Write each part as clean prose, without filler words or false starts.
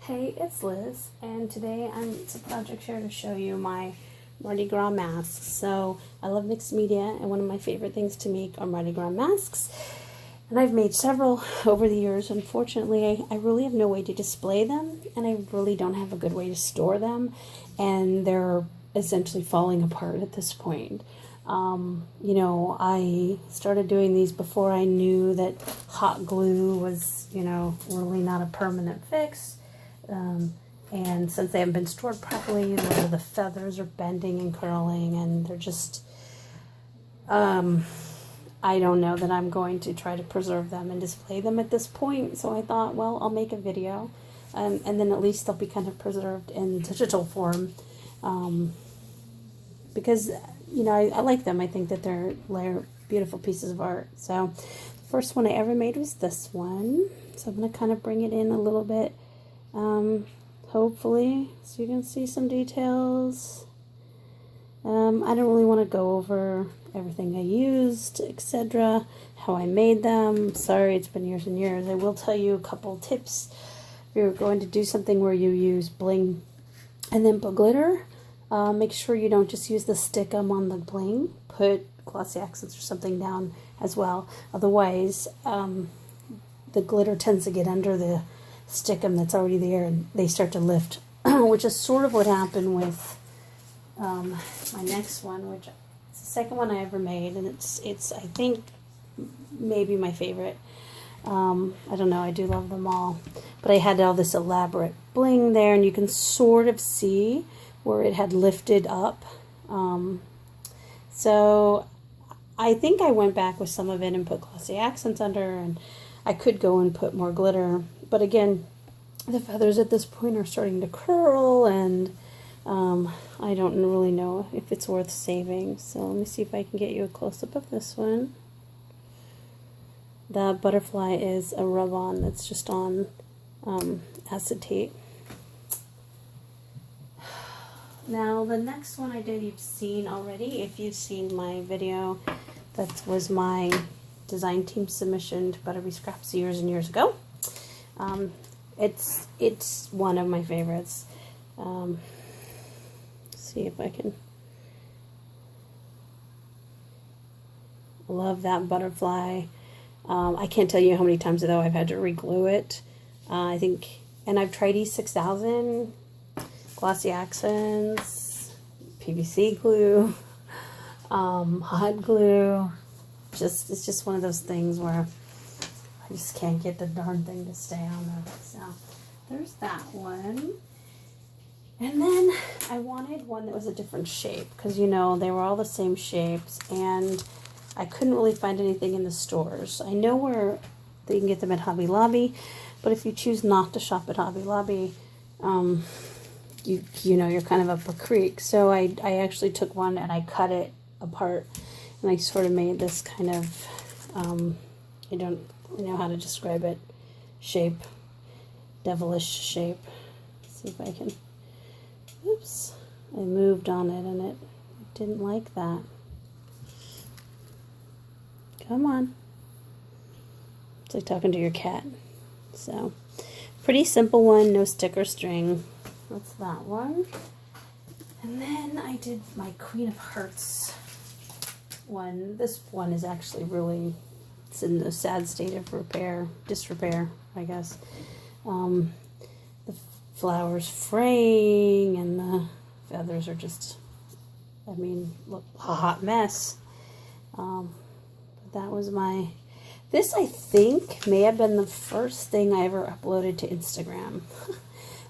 Hey, it's Liz, and today it's a project share to show you my Mardi Gras masks. So I love mixed media, and one of my favorite things to make are Mardi Gras masks. And I've made several over the years. Unfortunately, I really have no way to display them, and I really don't have a good way to store them, and they're essentially falling apart at this point. I started doing these before I knew that hot glue was, really not a permanent fix. And since they haven't been stored properly, a lot of the feathers are bending and curling, and they're just, I don't know that I'm going to try to preserve them and display them at this point. So I thought, well, I'll make a video, and then at least they'll be kind of preserved in digital form, because, I like them. I think that they're beautiful pieces of art. So the first one I ever made was this one. So I'm going to kind of bring it in a little bit. Hopefully, so you can see some details. I don't really want to go over everything I used, etc., how I made them. Sorry, it's been years and years. I will tell you a couple tips. If you're going to do something where you use bling and then put glitter, make sure you don't just use the stickum on the bling. Put glossy accents or something down as well. Otherwise, the glitter tends to get under the stickum that's already there, and they start to lift, which is sort of what happened with my next one, which is the second one I ever made, and it's I think maybe my favorite. I don't know, I do love them all, but I had all this elaborate bling there, and you can sort of see where it had lifted up. So I think I went back with some of it and put glossy accents under, and I could go and put more glitter. But again, the feathers at this point are starting to curl, and I don't really know if it's worth saving. So let me see if I can get you a close-up of this one. The butterfly is a rub-on that's just on acetate. Now, the next one I did, you've seen already. If you've seen my video, that was my design team submission to Buttery Scraps years and years ago. It's one of my favorites. See if I can. Love that butterfly. I can't tell you how many times though I've had to re-glue it. I think, and I've tried E6000, glossy accents, PVC glue, hot glue. It's just one of those things where I just can't get the darn thing to stay on there. So there's that one. And then I wanted one that was a different shape, because they were all the same shapes, and I couldn't really find anything in the stores. I know where you can get them at Hobby Lobby, but if you choose not to shop at Hobby Lobby, you're kind of up a creek. So I actually took one and I cut it apart, and I sort of made this kind of I don't know how to describe it, shape, devilish shape. Let's see if I can. Oops, I moved on it and it didn't like that. Come on. It's like talking to your cat. So, pretty simple one, no stick or string. That's that one. And then I did my Queen of Hearts one. This one is actually really, it's in the sad state of disrepair, I guess. The flowers fraying, and the feathers are just, look, a hot mess. But that was this I think may have been the first thing I ever uploaded to Instagram.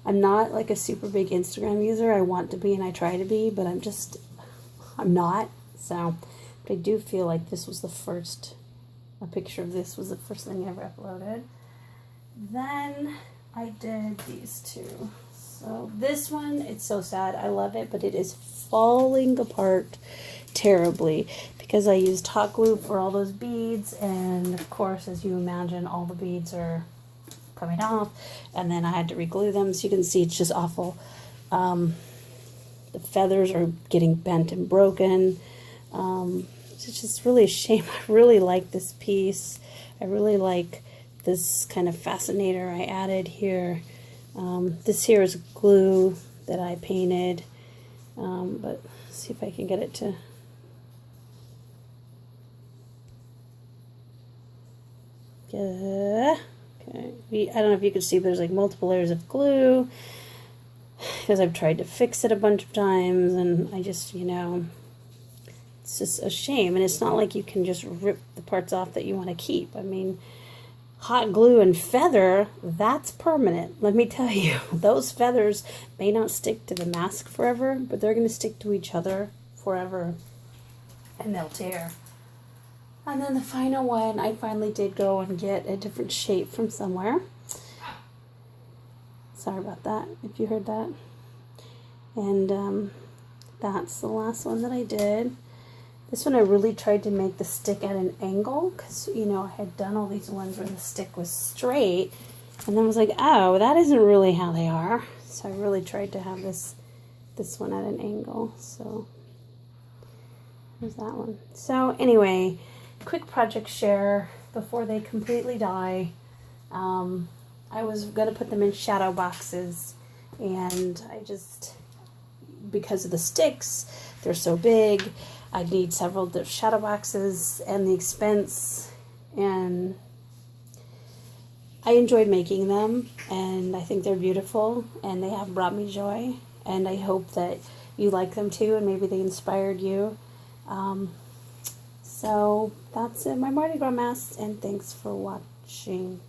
I'm not like a super big Instagram user. I want to be, and I try to be, but I'm not. So, but I do feel like this was a picture of this was the first thing I ever uploaded. Then I did these two. So this one, it's so sad. I love it, but it is falling apart terribly because I used hot glue for all those beads, and of course, as you imagine, all the beads are coming off, and then I had to re-glue them. So you can see it's just awful. The feathers are getting bent and broken. It's just really a shame. I really like this piece. I really like this kind of fascinator I added here. This here is glue that I painted, but let's see if I can get it to... Okay. I don't know if you can see, but there's like multiple layers of glue because I've tried to fix it a bunch of times, and I just, it's just a shame. And it's not like you can just rip the parts off that you want to keep. I mean, hot glue and feather, that's permanent. Let me tell you, those feathers may not stick to the mask forever, but they're going to stick to each other forever, and they'll tear. And then the final one, I finally did go and get a different shape from somewhere. Sorry about that, if you heard that. And that's the last one that I did. This one I really tried to make the stick at an angle because, I had done all these ones where the stick was straight. And then I was like, oh, that isn't really how they are. So I really tried to have this one at an angle. So there's that one. So anyway, quick project share before they completely die. I was going to put them in shadow boxes, and I just, because of the sticks, they're so big, I need several shadow boxes and the expense, and I enjoyed making them, and I think they're beautiful, and they have brought me joy, and I hope that you like them too, and maybe they inspired you. So that's it, my Mardi Gras masks, and thanks for watching.